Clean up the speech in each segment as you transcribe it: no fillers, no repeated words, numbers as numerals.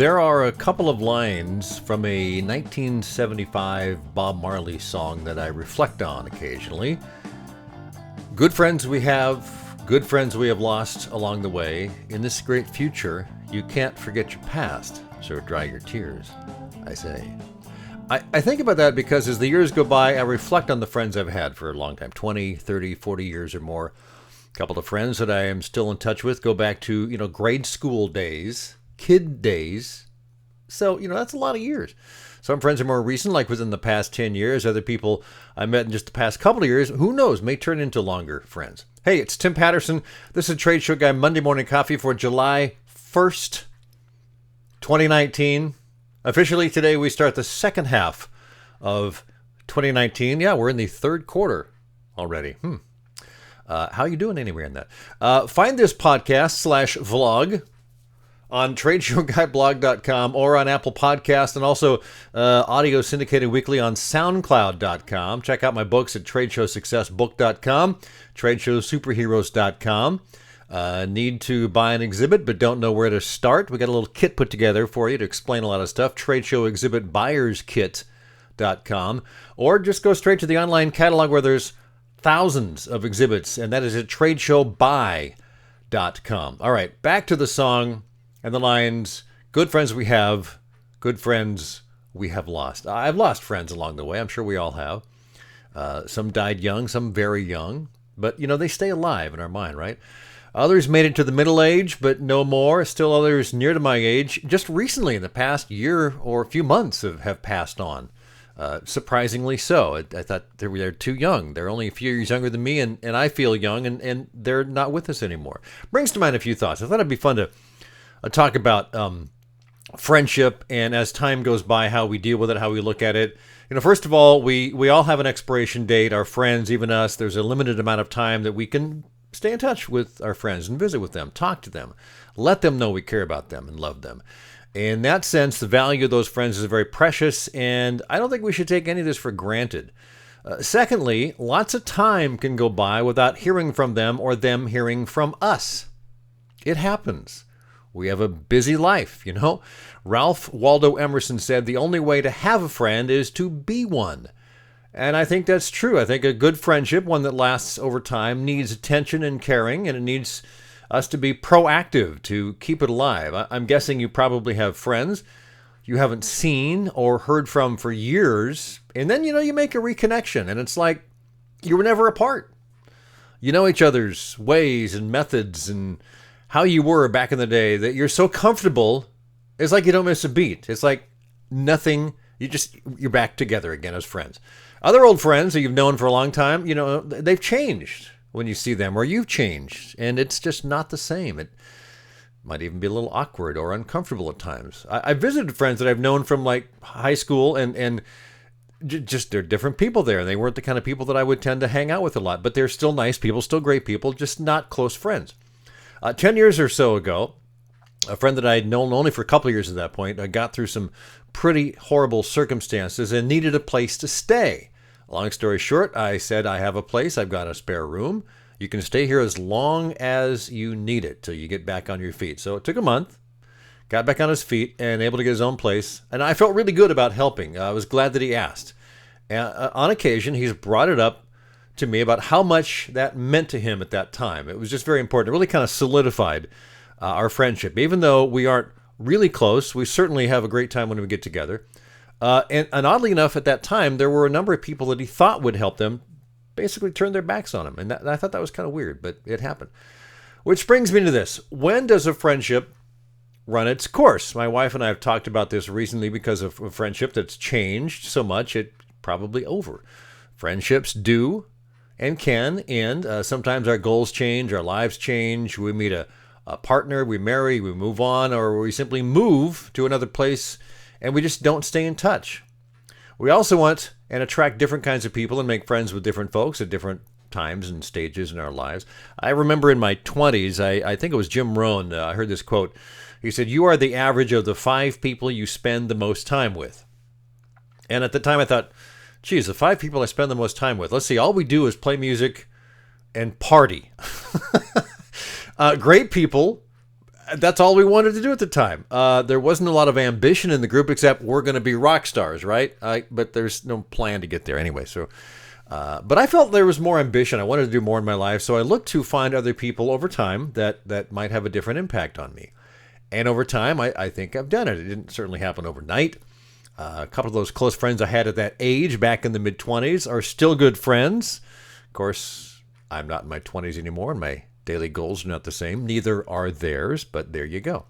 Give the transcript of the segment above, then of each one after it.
There are a couple of lines from a 1975 Bob Marley song that I reflect on occasionally. Good friends we have, good friends we have lost along the way. In this great future, you can't forget your past, so dry your tears, I say. I think about that because as the years go by, I reflect on the friends I've had for a long time, 20, 30, 40 years or more. A couple of friends that I am still in touch with go back to, grade school days, kid days. So, that's a lot of years. Some friends are more recent, like within the past 10 years. Other people I met in just the past couple of years, who knows, may turn into longer friends. Hey, it's Tim Patterson. This is TradeshowGuy Monday Morning Coffee for July 1st, 2019. Officially today, we start the second half of 2019. Yeah, we're in the third quarter already. How you doing anyway on that? Find this podcast / vlog on TradeshowGuyBlog.com or on Apple Podcast, and also audio syndicated weekly on SoundCloud.com. Check out my books at TradeshowSuccessBook.com, TradeshowSuperheroes.com. Need to buy an exhibit but don't know where to start? We got a little kit put together for you to explain a lot of stuff. TradeshowExhibitBuyersKit.com, or just go straight to the online catalog where there's thousands of exhibits, and that is at TradeshowBuy.com. All right, back to the song and the lines. Good friends we have, good friends we have lost. I've lost friends along the way. I'm sure we all have. Some died young, some very young, but they stay alive in our mind, right? Others made it to the middle age, but no more. Still others near to my age, just recently in the past year or a few months have passed on. Surprisingly so. I thought they're too young. They're only a few years younger than me, and I feel young, and they're not with us anymore. Brings to mind a few thoughts. I thought it'd be fun to talk about friendship, and as time goes by, how we deal with it, how we look at it. First of all, we all have an expiration date, our friends, even us. There's a limited amount of time that we can stay in touch with our friends and visit with them, talk to them, let them know we care about them and love them. In that sense, the value of those friends is very precious, and I don't think we should take any of this for granted. Secondly, lots of time can go by without hearing from them or them hearing from us. It happens. We have a busy life, Ralph Waldo Emerson said the only way to have a friend is to be one. And I think that's true. I think a good friendship, one that lasts over time, needs attention and caring, and it needs us to be proactive to keep it alive. I'm guessing you probably have friends you haven't seen or heard from for years, and then, you make a reconnection, and it's like you were never apart. You know each other's ways and methods and how you were back in the day that you're so comfortable, it's like you don't miss a beat. It's like nothing, you're back together again as friends. Other old friends that you've known for a long time, they've changed when you see them, or you've changed, and it's just not the same. It might even be a little awkward or uncomfortable at times. I visited friends that I've known from like high school, and just they're different people there. They weren't the kind of people that I would tend to hang out with a lot, but they're still nice people, still great people, just not close friends. 10 years or so ago, a friend that I had known only for a couple of years at that point, got through some pretty horrible circumstances and needed a place to stay. Long story short, I said, I have a place. I've got a spare room. You can stay here as long as you need it till you get back on your feet. So it took a month, got back on his feet and able to get his own place. And I felt really good about helping. I was glad that he asked. On occasion, he's brought it up to me about how much that meant to him at that time. It was just very important. It really kind of solidified our friendship. Even though we aren't really close, we certainly have a great time when we get together. And oddly enough, at that time, there were a number of people that he thought would help them basically turn their backs on him. And I thought that was kind of weird, but it happened. Which brings me to this. When does a friendship run its course? My wife and I have talked about this recently because of a friendship that's changed so much, it's probably over. Friendships do and can end. Sometimes our goals change, our lives change. We meet a partner, we marry, we move on, or we simply move to another place and we just don't stay in touch. We also want and attract different kinds of people and make friends with different folks at different times and stages in our lives. I remember in my 20s, I think it was Jim Rohn, I heard this quote. He said, "You are the average of the 5 people you spend the most time with." And at the time I thought, geez, the 5 people I spend the most time with. Let's see, all we do is play music and party. Great people, That's all we wanted to do at the time. There wasn't a lot of ambition in the group, except we're going to be rock stars, right? But there's no plan to get there anyway. So, but I felt there was more ambition. I wanted to do more in my life, so I looked to find other people over time that might have a different impact on me. And over time, I think I've done it. It didn't certainly happen overnight. A couple of those close friends I had at that age, back in the mid-20s, are still good friends. Of course, I'm not in my 20s anymore, and my daily goals are not the same. Neither are theirs, but there you go.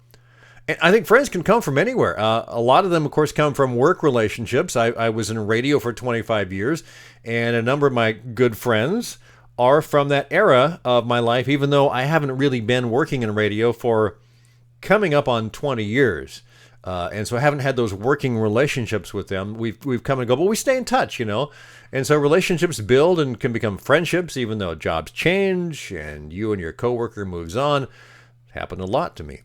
And I think friends can come from anywhere. A lot of them, of course, come from work relationships. I was in radio for 25 years, and a number of my good friends are from that era of my life, even though I haven't really been working in radio for coming up on 20 years. And so I haven't had those working relationships with them. We've come and go, but we stay in touch, And so relationships build and can become friendships, even though jobs change and you and your coworker moves on. It happened a lot to me.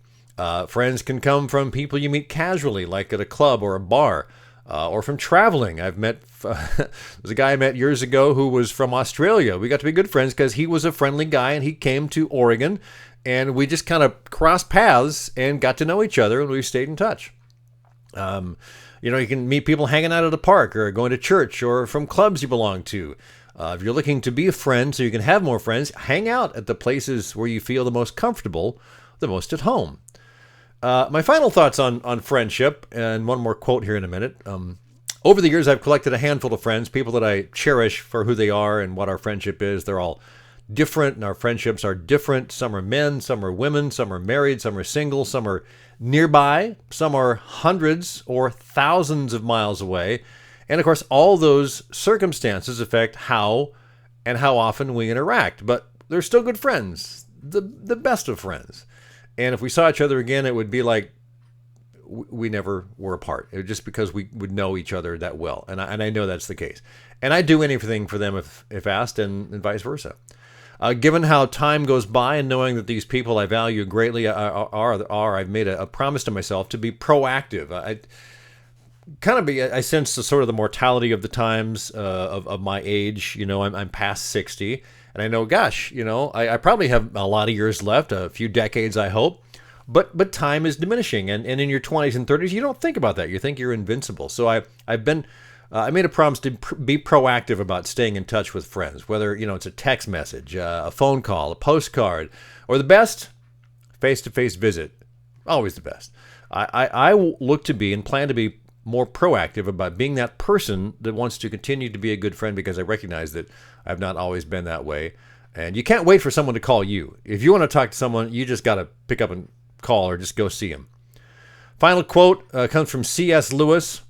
Friends can come from people you meet casually, like at a club or a bar, or from traveling. I've met, there's a guy I met years ago who was from Australia. We got to be good friends because he was a friendly guy and he came to Oregon. And we just kind of crossed paths and got to know each other, and we stayed in touch. You can meet people hanging out at a park or going to church or from clubs you belong to. If you're looking to be a friend so you can have more friends, hang out at the places where you feel the most comfortable, the most at home. My final thoughts on friendship, and one more quote here in a minute. Over the years, I've collected a handful of friends, people that I cherish for who they are and what our friendship is. They're all different, and our friendships are different. Some are men, some are women, some are married, some are single, some are nearby, some are hundreds or thousands of miles away. And of course, all those circumstances affect how and how often we interact. But they're still good friends, the best of friends. And if we saw each other again, it would be like we never were apart. It was just because we would know each other that well. And I know that's the case. And I'd do anything for them if asked, and vice versa. Given how time goes by and knowing that these people I value greatly I've made a promise to myself to be proactive. I sense the sort of the mortality of the times of my age. I'm past 60, and I know, gosh, I probably have a lot of years left, a few decades, I hope. But time is diminishing, and in your 20s and 30s, you don't think about that. You think you're invincible. So I made a promise to be proactive about staying in touch with friends, whether, it's a text message, a phone call, a postcard, or the best, face-to-face visit. Always the best. I look to be and plan to be more proactive about being that person that wants to continue to be a good friend, because I recognize that I've not always been that way. And you can't wait for someone to call you. If you want to talk to someone, you just got to pick up and call or just go see them. Final quote comes from C.S. Lewis.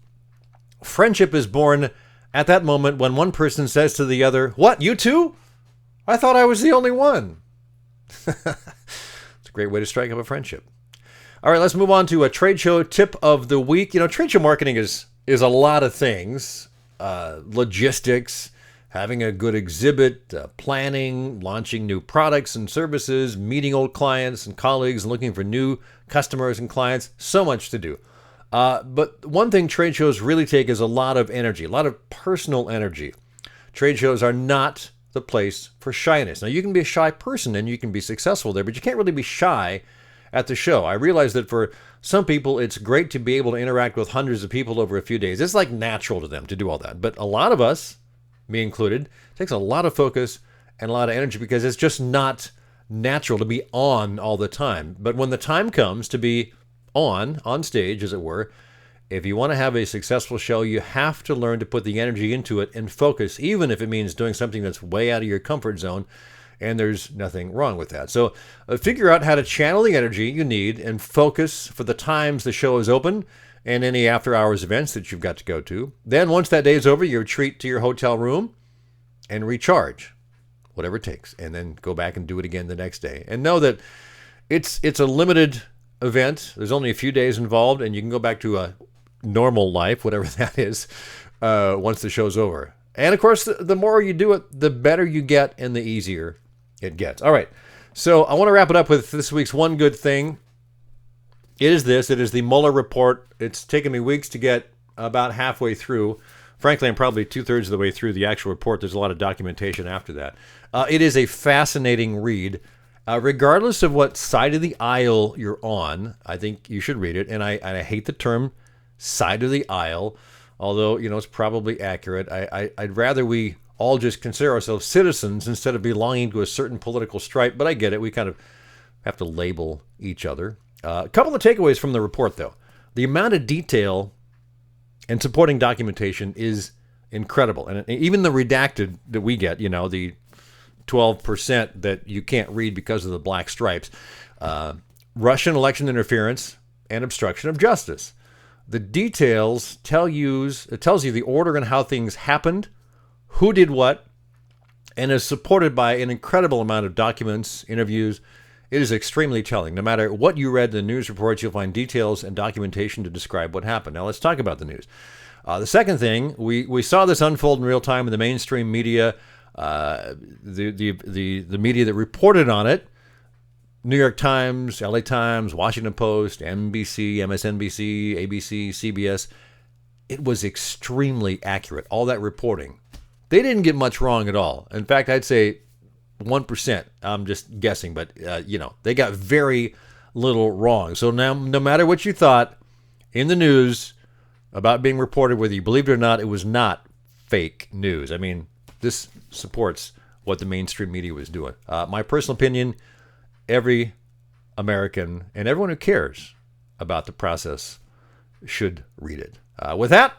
Friendship is born at that moment when one person says to the other, "What, you too? I thought I was the only one." It's a great way to strike up a friendship. All right, let's move on to a trade show tip of the week. Trade show marketing is a lot of things. Logistics, having a good exhibit, planning, launching new products and services, meeting old clients and colleagues, and looking for new customers and clients. So much to do. But one thing trade shows really take is a lot of energy, a lot of personal energy. Trade shows are not the place for shyness. Now, you can be a shy person and you can be successful there, but you can't really be shy at the show. I realize that for some people, it's great to be able to interact with hundreds of people over a few days. It's like natural to them to do all that. But a lot of us, me included, takes a lot of focus and a lot of energy because it's just not natural to be on all the time. But when the time comes to be on stage, as it were, if you want to have a successful show, you have to learn to put the energy into it and focus, even if it means doing something that's way out of your comfort zone, and there's nothing wrong with that. So figure out how to channel the energy you need and focus for the times the show is open and any after-hours events that you've got to go to. Then once that day is over, you retreat to your hotel room and recharge, whatever it takes, and then go back and do it again the next day. And know that it's a limited event. There's only a few days involved, and you can go back to a normal life, whatever that is, once the show's over. And of course, the more you do it, the better you get and the easier it gets. All right, so I want to wrap it up with this week's one good thing. It is the Mueller report. It's taken me weeks to get about halfway through. Frankly, I'm probably 2/3 of the way through the actual report. There's a lot of documentation after that. It is a fascinating read. Regardless of what side of the aisle you're on, I think you should read it. And I hate the term side of the aisle, although, it's probably accurate. I'd rather we all just consider ourselves citizens instead of belonging to a certain political stripe. But I get it. We kind of have to label each other. A couple of takeaways from the report, though. The amount of detail and supporting documentation is incredible. And even the redacted that we get, the 12% that you can't read because of the black stripes, Russian election interference and obstruction of justice. The details it tells you the order and how things happened, who did what, and is supported by an incredible amount of documents, interviews. It is extremely telling. No matter what you read in the news reports, you'll find details and documentation to describe what happened. Now let's talk about the news. The second thing, we saw this unfold in real time in the mainstream media, the media that reported on it, New York Times, LA Times, Washington Post, NBC, MSNBC, ABC, CBS. It was extremely accurate, all that reporting. They didn't get much wrong at all. In fact, I'd say 1%. I'm just guessing, but, they got very little wrong. So now, no matter what you thought in the news about being reported, whether you believed it or not, it was not fake news. I mean, this supports what the mainstream media was doing. My personal opinion, every American and everyone who cares about the process should read it. With that,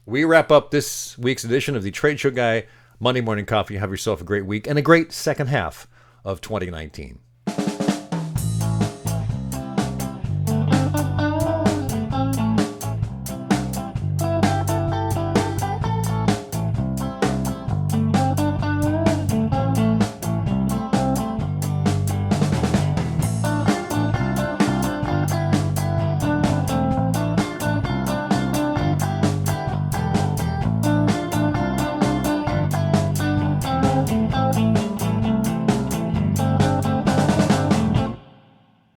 we wrap up this week's edition of the Trade Show Guy Monday Morning Coffee. Have yourself a great week and a great second half of 2019.